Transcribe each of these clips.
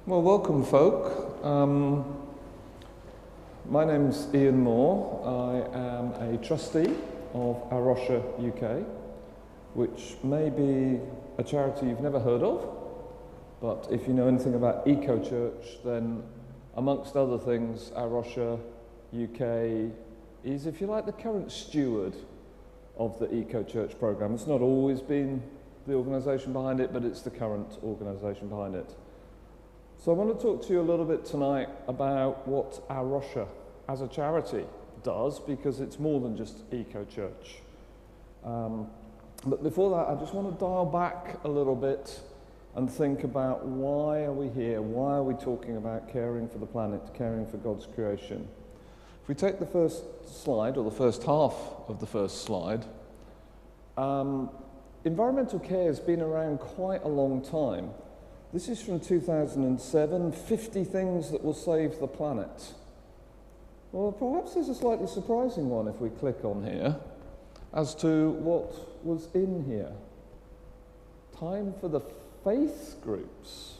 Well, welcome, folk. My name's Ian Moore. I am a trustee of Rocha UK, which may be a charity you've never heard of, but if you know anything about eco-church, then amongst other things, Rocha UK is, if you like, the current steward of the eco-church programme. It's not always been the organisation behind it, but it's the current organisation behind it. So I want to talk to you a little bit tonight about what Rocha as a charity does, because it's more than just eco-church. But before that, I just want to dial back a little bit and think about why are we here? Why are we talking about caring for the planet, caring for God's creation? If we take the first slide, or the first half of the first slide, environmental care has been around quite a long time. This is from 2007, 50 things that will save the planet. Well, perhaps there's a slightly surprising one if we click on here as to what was in here. Time for the faith groups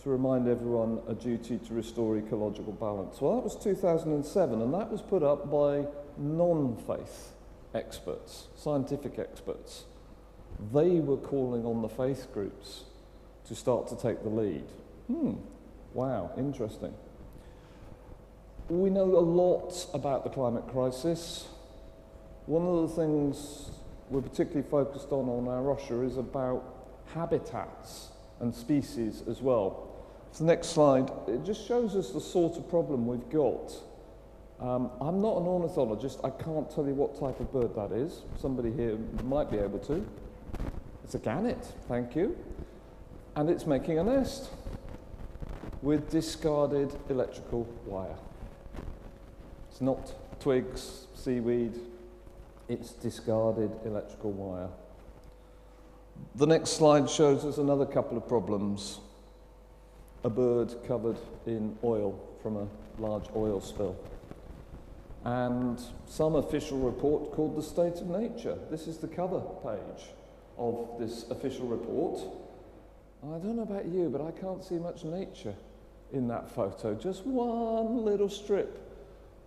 to remind everyone a duty to restore ecological balance. Well, that was 2007, and that was put up by non-faith experts, scientific experts. They were calling on the faith groups to start to take the lead. Wow, interesting. We know a lot about the climate crisis. One of the things we're particularly focused on Rocha is about habitats and species as well. So the next slide, it just shows us the sort of problem we've got. I'm not an ornithologist. I can't tell you what type of bird that is. Somebody here might be able to. It's a gannet, thank you. And it's making a nest with discarded electrical wire. It's not twigs, seaweed, it's discarded electrical wire. The next slide shows us another couple of problems. A bird covered in oil from a large oil spill. And some official report called the State of Nature. This is the cover page of this official report. I don't know about you, but I can't see much nature in that photo. Just one little strip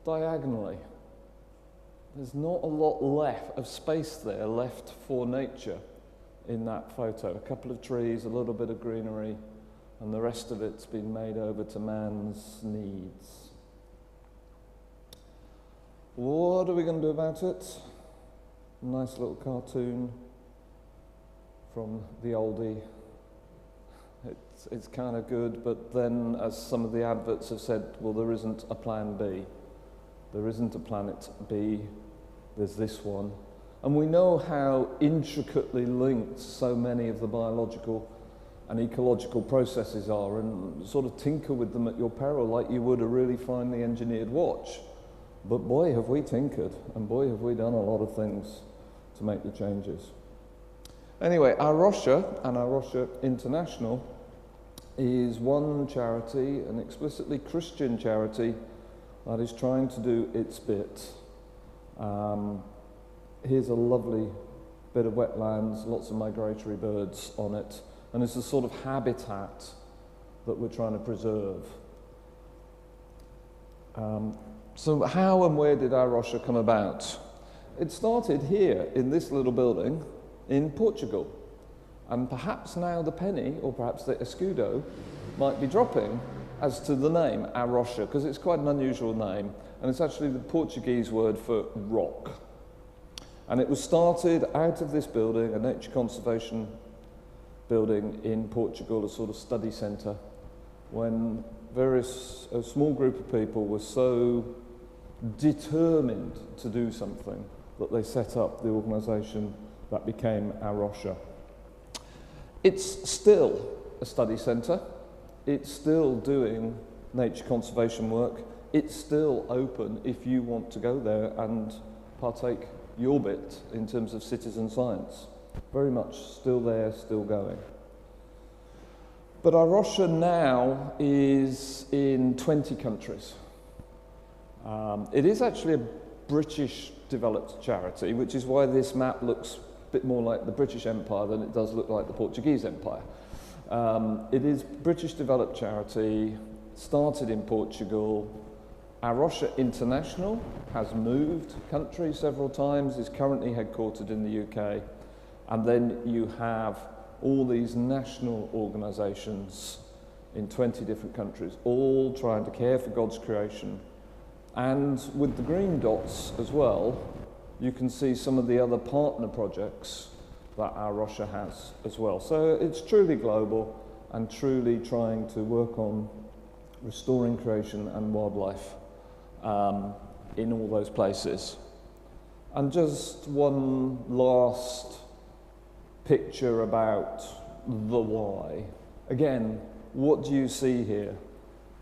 diagonally. There's not a lot left of space there left for nature in that photo. A couple of trees, a little bit of greenery, and the rest of it's been made over to man's needs. What are we going to do about it? Nice little cartoon from the oldie. It's kind of good, but then, as some of the adverts have said, well, there isn't a plan B. There isn't a planet B. There's this one. And we know how intricately linked so many of the biological and ecological processes are, and sort of tinker with them at your peril like you would a really finely engineered watch. But boy, have we tinkered, and boy, have we done a lot of things to make the changes. Anyway, Rocha and Rocha International is one charity, an explicitly Christian charity, that is trying to do its bit. Here's a lovely bit of wetlands, lots of migratory birds on it, and it's a sort of habitat that we're trying to preserve. So how and where did Rocha come about? It started here in this little building in Portugal, and perhaps now the penny, or perhaps the escudo, might be dropping as to the name Rocha, because it's quite an unusual name, and it's actually the Portuguese word for rock. And it was started out of this building, a nature conservation building in Portugal, a sort of study centre, when a small group of people were so determined to do something that they set up the organisation that became Rocha. It's still a study centre. It's still doing nature conservation work. It's still open if you want to go there and partake your bit in terms of citizen science. Very much still there, still going. But Rocha now is in 20 countries. It is actually a British developed charity, which is why this map looks a bit more like the British Empire than it does look like the Portuguese Empire. It is British developed charity, started in Portugal. Our Rocha International has moved country several times, is currently headquartered in the UK. And then you have all these national organisations in 20 different countries, all trying to care for God's creation. And with the green dots as well, you can see some of the other partner projects that our Rocha has as well. So it's truly global and truly trying to work on restoring creation and wildlife in all those places. And just one last picture about the why. Again, what do you see here?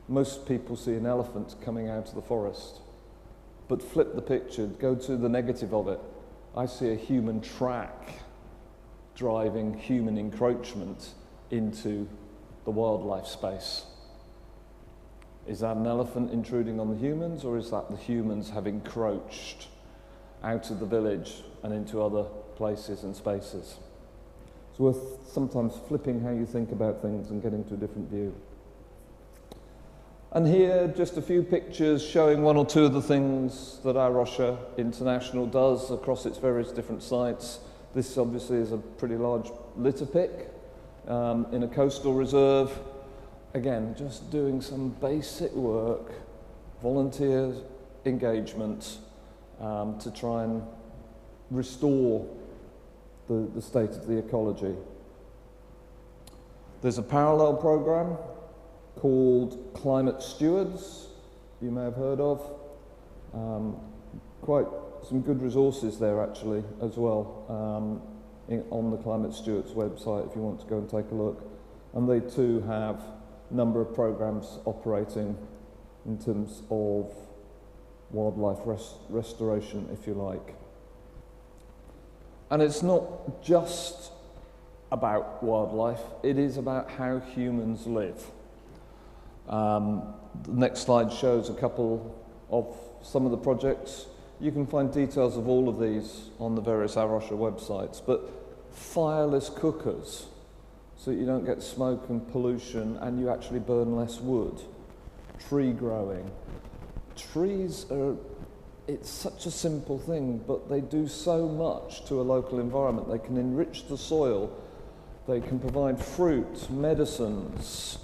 Most people see an elephant coming out of the forest. But flip the picture, go to the negative of it. I see a human track driving human encroachment into the wildlife space. Is that an elephant intruding on the humans, or is that the humans have encroached out of the village and into other places and spaces? It's worth sometimes flipping how you think about things and getting to a different view. And here, just a few pictures showing one or two of the things that our Rocha International does across its various different sites. This obviously is a pretty large litter pick in a coastal reserve. Again, just doing some basic work, volunteer engagement to try and restore the state of the ecology. There's a parallel program called Climate Stewards, you may have heard of. Quite some good resources there actually as well on the Climate Stewards website if you want to go and take a look. And they too have a number of programs operating in terms of wildlife restoration, if you like. And it's not just about wildlife, it is about how humans live. The next slide shows a couple of some of the projects. You can find details of all of these on the various Our Rocha websites, but fireless cookers, so that you don't get smoke and pollution and you actually burn less wood. Tree growing. Trees are, it's such a simple thing, but they do so much to a local environment. They can enrich the soil, they can provide fruit, medicines,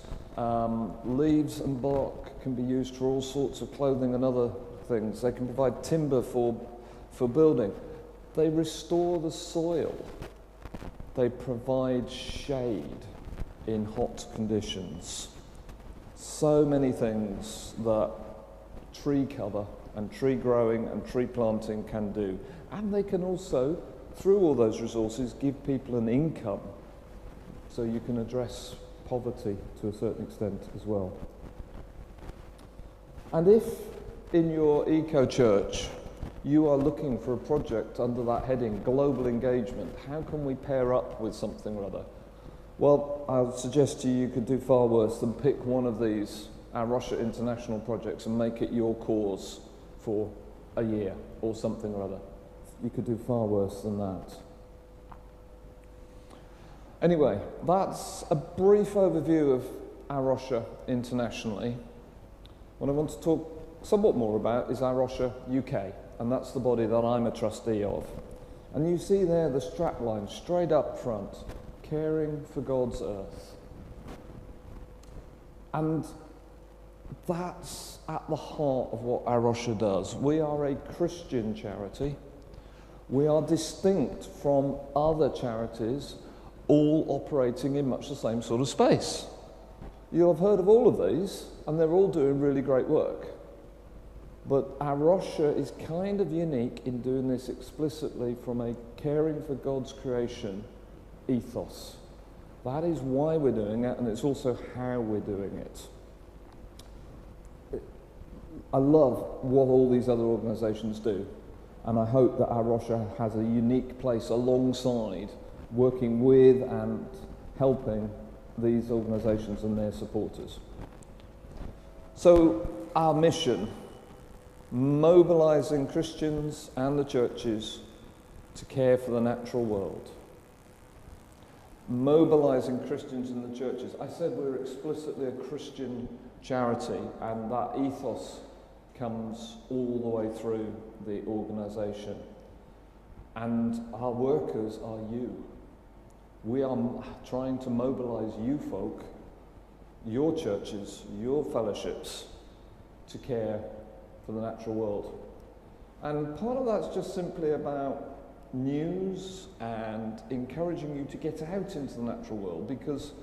leaves and bark can be used for all sorts of clothing and other things. They can provide timber for building. They restore the soil. They provide shade in hot conditions. So many things that tree cover and tree growing and tree planting can do. And they can also, through all those resources, give people an income. So you can address poverty to a certain extent as well. And if in your eco-church you are looking for a project under that heading, global engagement, how can we pair up with something or other? Well, I would suggest to you could do far worse than pick one of these, our Rocha International projects, and make it your cause for a year or something or other. You could do far worse than that. Anyway, that's a brief overview of our Rocha internationally. What I want to talk somewhat more about is our Rocha UK, and that's the body that I'm a trustee of. And you see there the strapline straight up front, caring for God's earth. And that's at the heart of what our Rocha does. We are a Christian charity. We are distinct from other charities, all operating in much the same sort of space. You'll have heard of all of these, and they're all doing really great work. But our Rocha is kind of unique in doing this explicitly from a caring for God's creation ethos. That is why we're doing it, and it's also how we're doing it. I love what all these other organisations do, and I hope that our Rocha has a unique place alongside working with and helping these organisations and their supporters. So our mission, mobilising Christians and the churches to care for the natural world. mobilising Christians in the churches. I said we're explicitly a Christian charity, and that ethos comes all the way through the organisation. And our workers are you. We are trying to mobilise you folk, your churches, your fellowships, to care for the natural world. And part of that's just simply about news and encouraging you to get out into the natural world, because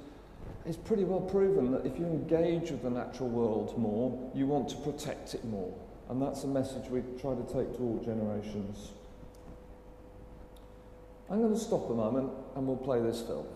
it's pretty well proven that if you engage with the natural world more, you want to protect it more. And that's a message we try to take to all generations. I'm going to stop a moment and we'll play this film.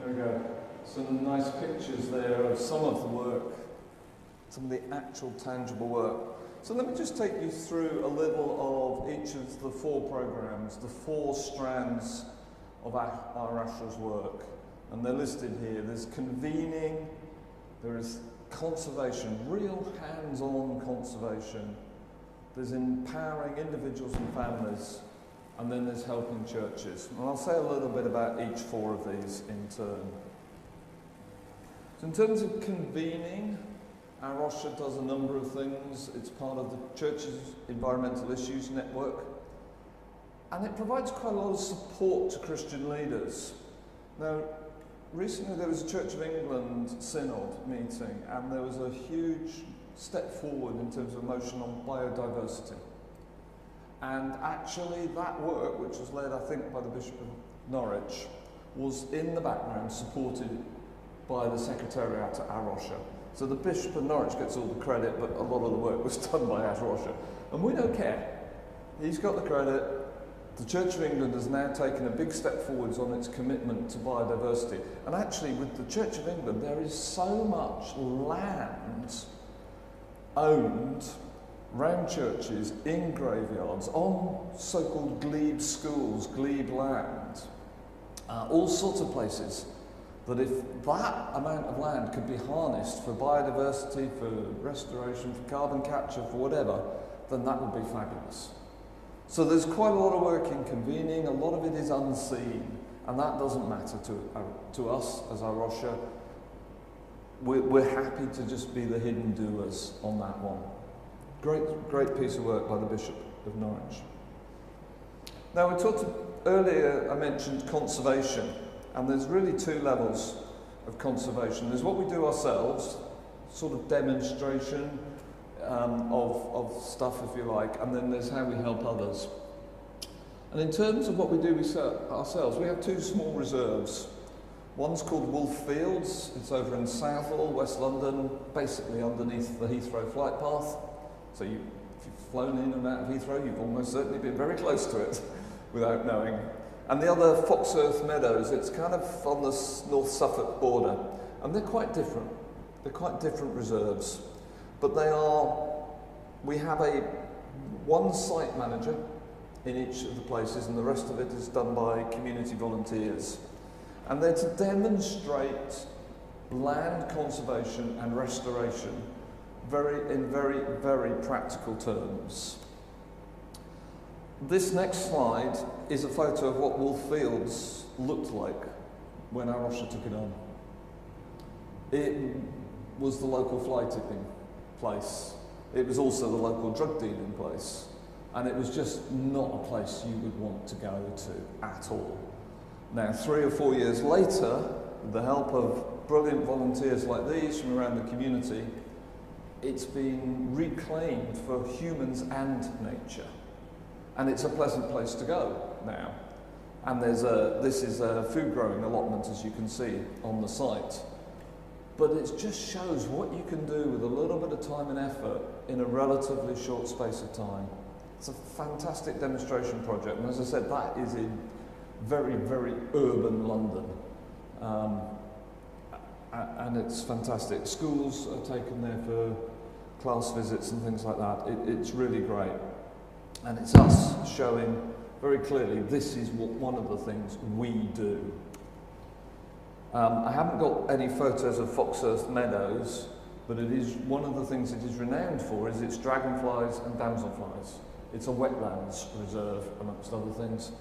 There we go. Some nice pictures there of some of the work, some of the actual tangible work. So let me just take you through a little of each of the 4 programs, the 4 strands of our Asher's work. And they're listed here. There's convening, there is conservation, real hands-on conservation. There's empowering individuals and families. And then there's helping churches. And I'll say a little bit about each 4 of these in turn. So in terms of convening, our Rocha does a number of things. It's part of the Church's Environmental Issues Network. And it provides quite a lot of support to Christian leaders. Now, recently there was a Church of England synod meeting, and there was a huge step forward in terms of motion on biodiversity. And actually that work, which was led, I think, by the Bishop of Norwich, was in the background supported by the Secretariat at Rocha. So the Bishop of Norwich gets all the credit, but a lot of the work was done by Rocha. And we don't care. He's got the credit. The Church of England has now taken a big step forwards on its commitment to biodiversity. And actually, with the Church of England, there is so much land owned round churches, in graveyards, on so-called glebe schools, glebe land, all sorts of places, that if that amount of land could be harnessed for biodiversity, for restoration, for carbon capture, for whatever, then that would be fabulous. So there's quite a lot of work in convening, a lot of it is unseen, and that doesn't matter to us as our Rocha. We're happy to just be the hidden doers on that one. Great piece of work by the Bishop of Norwich. Now, we talked earlier, I mentioned conservation, and there's really 2 levels of conservation. There's what we do ourselves, sort of demonstration of stuff, if you like, and then there's how we help others. And in terms of what we do ourselves, we have 2 small reserves. One's called Wolf Fields. It's over in Southall, West London, basically underneath the Heathrow flight path. So if you've flown in and out of Heathrow, you've almost certainly been very close to it without knowing. And the other, Foxearth Meadows, it's kind of on the North Suffolk border. And they're quite different. They're quite different reserves. But we have one site manager in each of the places, and the rest of it is done by community volunteers. And they're to demonstrate land conservation and restoration in very, very practical terms. This next slide is a photo of what Wolf Fields looked like when our Rocha took it on. It was the local fly tipping place. It was also the local drug dealing place. And it was just not a place you would want to go to at all. Now, 3 or 4 years later, with the help of brilliant volunteers like these from around the community, it's been reclaimed for humans and nature. And it's a pleasant place to go now. And this is a food growing allotment, as you can see on the site. But it just shows what you can do with a little bit of time and effort in a relatively short space of time. It's a fantastic demonstration project, and as I said, that is in very, very urban London. And it's fantastic. Schools are taken there for class visits and things like that. It's really great. And it's us showing very clearly this is one of the things we do. I haven't got any photos of Foxearth Meadows, but it is one of the things it is renowned for is its dragonflies and damselflies. It's a wetlands reserve, amongst other things.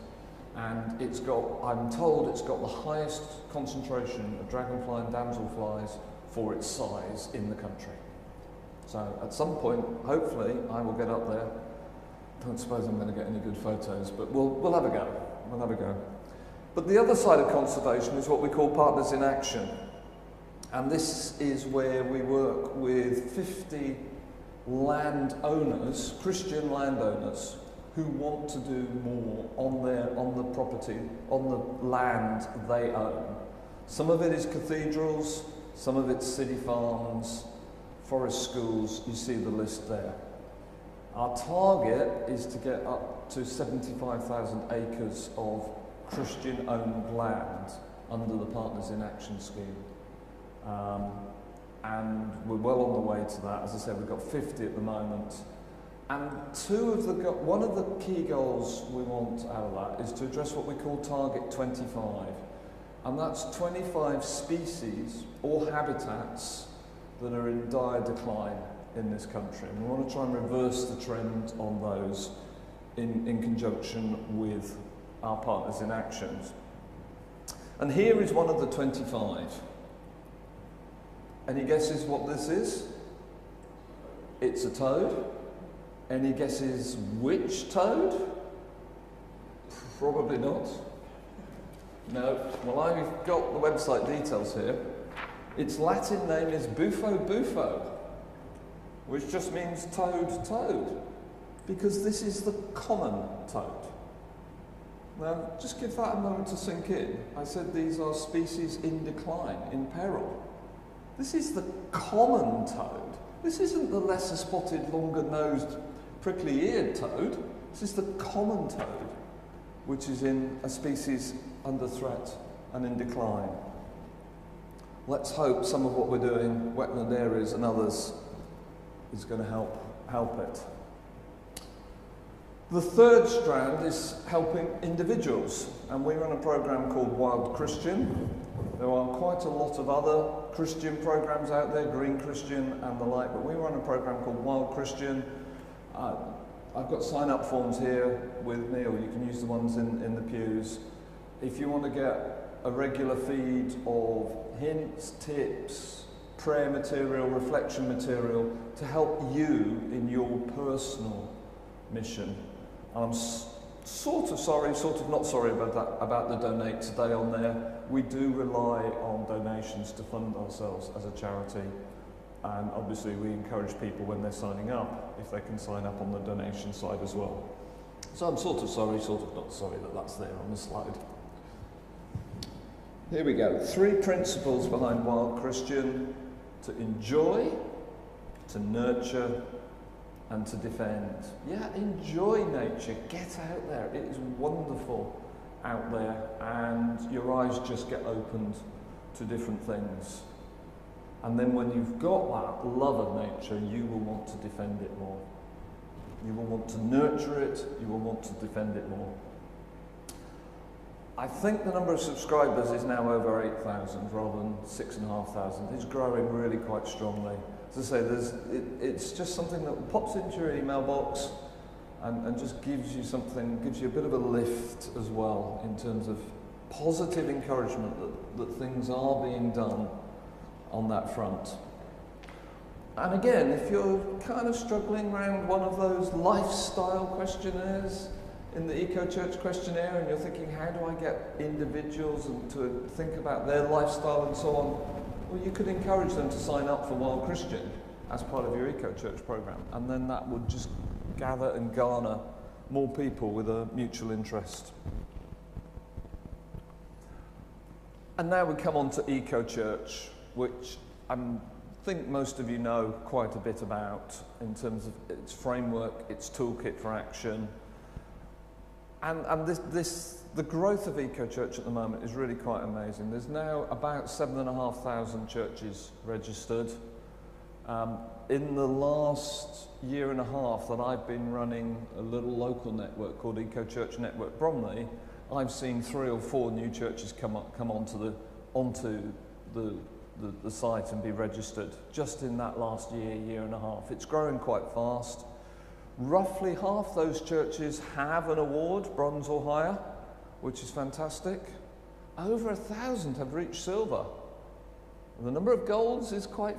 And I'm told it's got the highest concentration of dragonfly and damselflies for its size in the country. So at some point, hopefully, I will get up there. Don't suppose I'm going to get any good photos, but we'll have a go. We'll have a go. But the other side of conservation is what we call Partners in Action. And this is where we work with 50 landowners, Christian landowners, who want to do more on the property, on the land they own. Some of it is cathedrals, some of it's city farms, forest schools, you see the list there. Our target is to get up to 75,000 acres of Christian-owned land under the Partners in Action scheme. And we're well on the way to that. As I said, we've got 50 at the moment. And one of the key goals we want out of that is to address what we call Target 25. And that's 25 species or habitats that are in dire decline in this country. And we want to try and reverse the trend on those in conjunction with our Partners in Action. And here is one of the 25. Any guesses what this is? It's a toad. Any guesses which toad? Probably not. No. Well, I've got the website details here. Its Latin name is Bufo bufo, which just means toad, because this is the common toad. Now, just give that a moment to sink in. I said these are species in decline, in peril. This is the common toad. This isn't the lesser spotted, longer-nosed, prickly-eared toad. This is the common toad, which is in a species under threat and in decline. Let's hope some of what we're doing, wetland areas and others, is going to help it. The third strand is helping individuals, and we run a program called Wild Christian. There are quite a lot of other Christian programs out there, Green Christian and the like, but we run a program called Wild Christian. I've got sign-up forms here with me, or you can use the ones in the pews. If you want to get a regular feed of hints, tips, prayer material, reflection material to help you in your personal mission. I'm sort of sorry, sort of not sorry about the donate today on there. We do rely on donations to fund ourselves as a charity, and obviously we encourage people when they're signing up, if they can sign up on the donation side as well. So I'm sort of sorry, sort of not sorry that that's there on the slide. Here we go. 3 principles behind Wild Christian: to enjoy, to nurture, and to defend. Yeah, enjoy nature. Get out there. It is wonderful out there, and your eyes just get opened to different things. And then when you've got that love of nature, you will want to defend it more. You will want to nurture it. You will want to defend it more. I think the number of subscribers is now over 8,000 rather than 6,500. It's growing really quite strongly. As I say, it's just something that pops into your email box and just gives you something, gives you a bit of a lift as well in terms of positive encouragement that things are being done on that front. And again, if you're kind of struggling around one of those lifestyle questionnaires in the Eco Church questionnaire, and you're thinking, how do I get individuals and to think about their lifestyle and so on, well, you could encourage them to sign up for Wild Christian as part of your Eco Church program, and then that would just gather and garner more people with a mutual interest. And now we come on to Eco Church, which I think most of you know quite a bit about in terms of its framework, its toolkit for action. And the growth of Eco Church at the moment is really quite amazing. There's now about 7,500 churches registered. In the last year and a half that I've been running a little local network called Eco Church Network Bromley, I've seen 3 or 4 new churches come onto the site and be registered just in that last year and a half. It's growing quite fast. Roughly half those churches have an award, bronze or higher, which is fantastic. Over 1,000 have reached silver. The number of golds is quite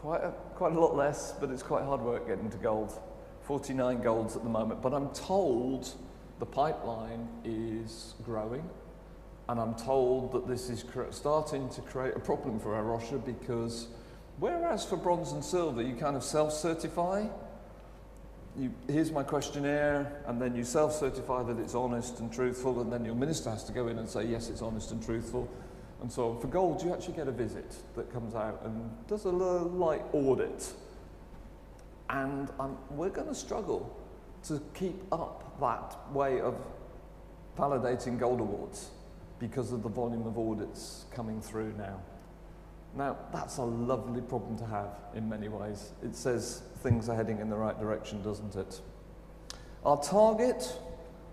a lot less, but it's quite hard work getting to gold. 49 golds at the moment, but I'm told the pipeline is growing, and I'm told that this is starting to create a problem for our Rocha, because whereas for bronze and silver you kind of self-certify, here's my questionnaire, and then you self-certify that it's honest and truthful, and then your minister has to go in and say, yes, it's honest and truthful, and so on. For gold, you actually get a visit that comes out and does a light audit. And we're going to struggle to keep up that way of validating gold awards because of the volume of audits coming through now. Now, that's a lovely problem to have in many ways. It says things are heading in the right direction, doesn't it? Our target,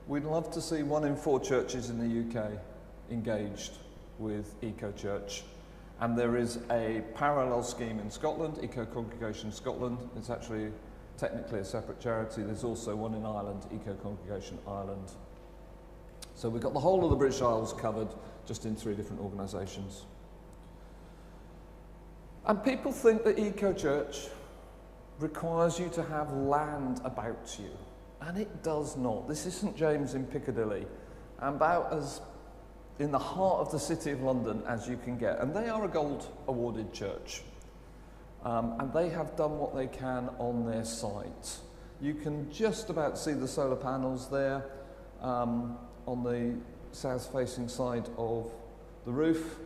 we'd love to see 1 in 4 churches in the UK engaged with Eco Church. And there is a parallel scheme in Scotland, Eco Congregation Scotland. It's actually technically a separate charity. There's also one in Ireland, Eco Congregation Ireland. So we've got the whole of the British Isles covered, just in 3 different organisations. And people think that Eco Church requires you to have land about you, and it does not. This is St James in Piccadilly, about as in the heart of the City of London as you can get, and they are a gold awarded church, and they have done what they can on their site. You can just about see the solar panels there on the south-facing side of the roof.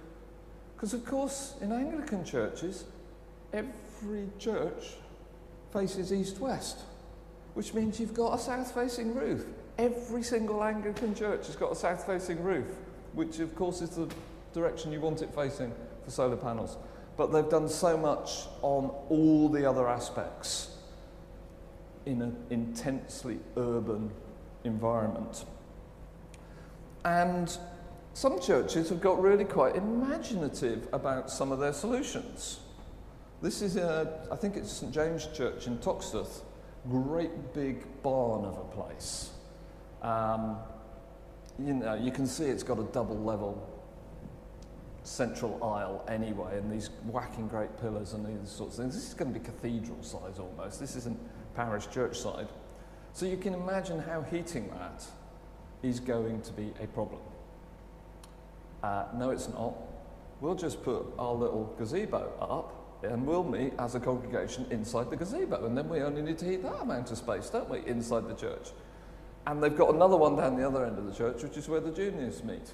Because, of course, in Anglican churches, every church faces east-west, which means you've got a south-facing roof. Every single Anglican church has got a south-facing roof, which, of course, is the direction you want it facing for solar panels. But they've done so much on all the other aspects in an intensely urban environment. And some churches have got really quite imaginative about some of their solutions. This is, I think it's St James Church in Toxteth, great big barn of a place. You know, you can see it's got a double level central aisle anyway, and these whacking great pillars and these sorts of things. This is going to be cathedral size almost. This isn't parish church side. So you can imagine how heating that is going to be a problem. No, it's not. We'll just put our little gazebo up and we'll meet as a congregation inside the gazebo, and then we only need to heat that amount of space, don't we, inside the church. And they've got another one down the other end of the church, which is where the juniors meet.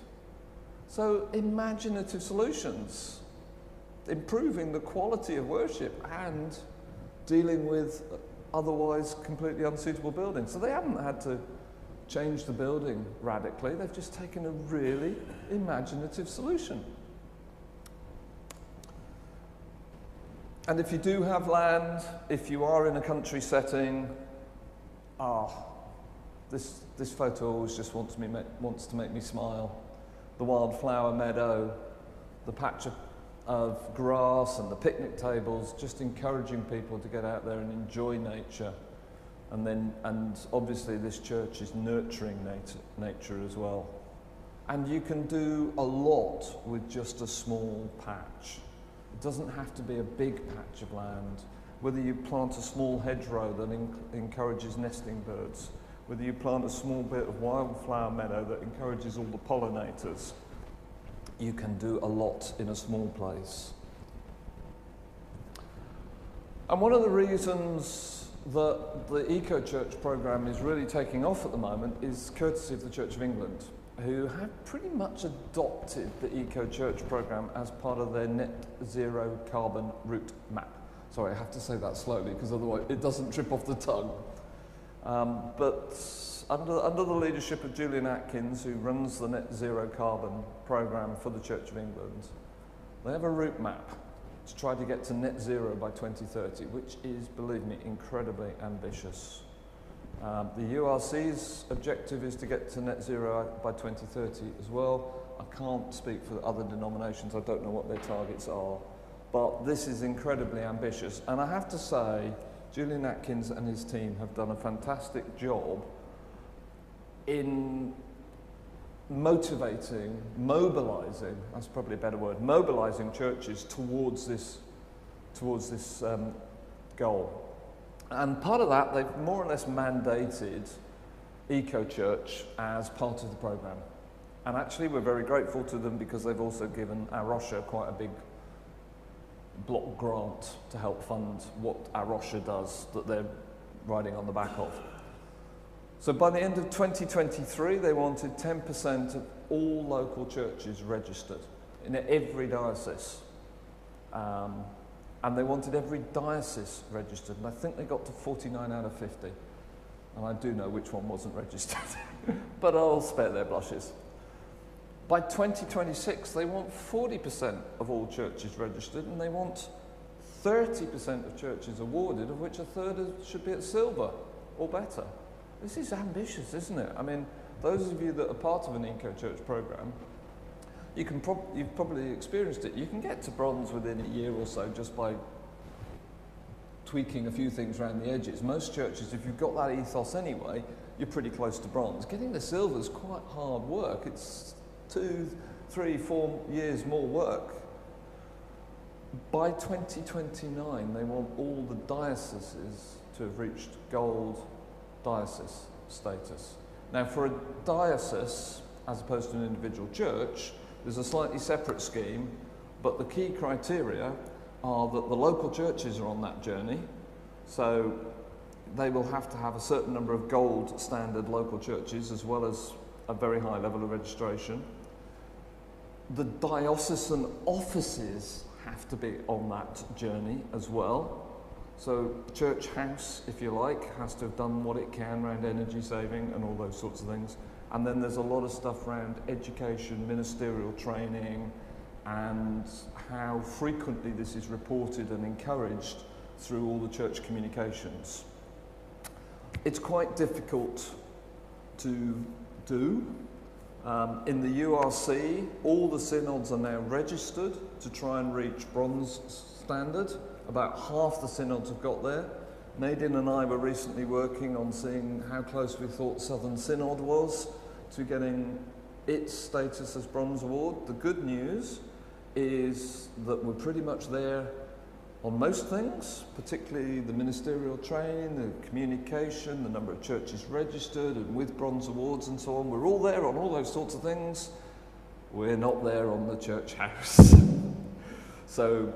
So imaginative solutions, improving the quality of worship and dealing with otherwise completely unsuitable buildings. So they haven't had to change the building radically, they've just taken a really imaginative solution. And if you do have land, if you are in a country setting, this photo always just wants to make me smile. The wildflower meadow, the patch of grass and the picnic tables, just encouraging people to get out there and enjoy nature. And obviously this church is nurturing nature as well. And you can do a lot with just a small patch. It doesn't have to be a big patch of land. Whether you plant a small hedgerow that encourages nesting birds, whether you plant a small bit of wildflower meadow that encourages all the pollinators, you can do a lot in a small place. And one of the reasons that the Eco-Church programme is really taking off at the moment is courtesy of the Church of England, who have pretty much adopted the Eco-Church programme as part of their net zero carbon route map. Sorry, I have to say that slowly because otherwise it doesn't trip off the tongue. But under the leadership of Julian Atkins, who runs the net zero carbon programme for the Church of England, they have a route map to try to get to net zero by 2030, which is, believe me, incredibly ambitious. The URC's objective is to get to net zero by 2030 as well. I can't speak for other denominations, I don't know what their targets are, but this is incredibly ambitious. And I have to say, Julian Atkins and his team have done a fantastic job in motivating, mobilising, that's probably a better word, mobilising churches towards this goal. And part of that, they've more or less mandated Eco-Church as part of the programme. And actually we're very grateful to them because they've also given our Rocha quite a big block grant to help fund what our Rocha does that they're riding on the back of. So by the end of 2023, they wanted 10% of all local churches registered in every diocese. And they wanted every diocese registered, and I think they got to 49 out of 50. And I do know which one wasn't registered, but I'll spare their blushes. By 2026, they want 40% of all churches registered, and they want 30% of churches awarded, of which a third should be at silver or better. This is ambitious, isn't it? I mean, those of you that are part of an Eco-Church programme, you've probably experienced it. You can get to bronze within a year or so just by tweaking a few things around the edges. Most churches, if you've got that ethos anyway, you're pretty close to bronze. Getting to silver is quite hard work. It's 2, 3, 4 years more work. By 2029, they want all the dioceses to have reached gold diocese status. Now, for a diocese, as opposed to an individual church, there's a slightly separate scheme, but the key criteria are that the local churches are on that journey, so they will have to have a certain number of gold standard local churches as well as a very high level of registration. The diocesan offices have to be on that journey as well. So church house, if you like, has to have done what it can around energy saving and all those sorts of things. And then there's a lot of stuff around education, ministerial training, and how frequently this is reported and encouraged through all the church communications. It's quite difficult to do. In the URC, all the synods are now registered to try and reach bronze standard. About half the synods have got there. Nadine and I were recently working on seeing how close we thought Southern Synod was to getting its status as Bronze Award. The good news is that we're pretty much there on most things, particularly the ministerial training, the communication, the number of churches registered and with Bronze Awards and so on. We're all there on all those sorts of things. We're not there on the church house. So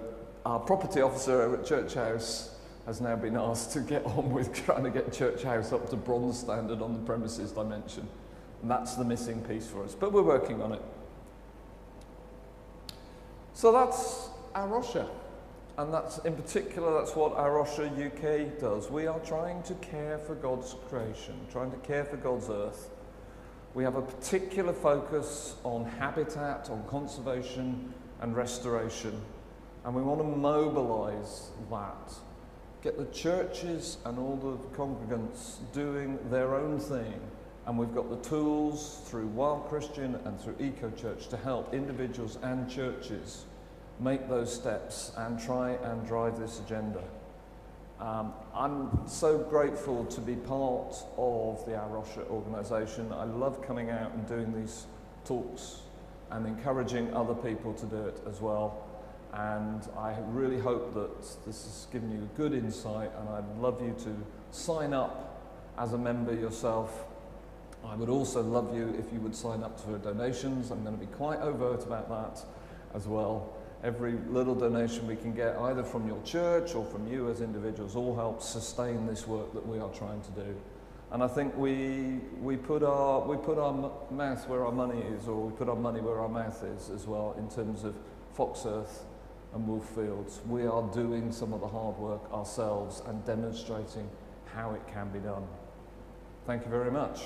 our property officer over at Church House has now been asked to get on with trying to get Church House up to bronze standard on the premises dimension. And that's the missing piece for us, but we're working on it. So that's our Rocha. And that's, in particular, that's what our Rocha UK does. We are trying to care for God's creation, trying to care for God's earth. We have a particular focus on habitat, on conservation and restoration. And we want to mobilise that. Get the churches and all the congregants doing their own thing. And we've got the tools through Wild Christian and through Eco Church to help individuals and churches make those steps and try and drive this agenda. I'm so grateful to be part of the Our Rocha organisation. I love coming out and doing these talks and encouraging other people to do it as well. And I really hope that this has given you good insight, and I'd love you to sign up as a member yourself. I would also love you if you would sign up for donations. I'm going to be quite overt about that as well. Every little donation we can get, either from your church or from you as individuals, all helps sustain this work that we are trying to do. And I think we put our mouth where our money is, or we put our money where our mouth is as well, in terms of Foxearth and Wolffields. We are doing some of the hard work ourselves and demonstrating how it can be done. Thank you very much.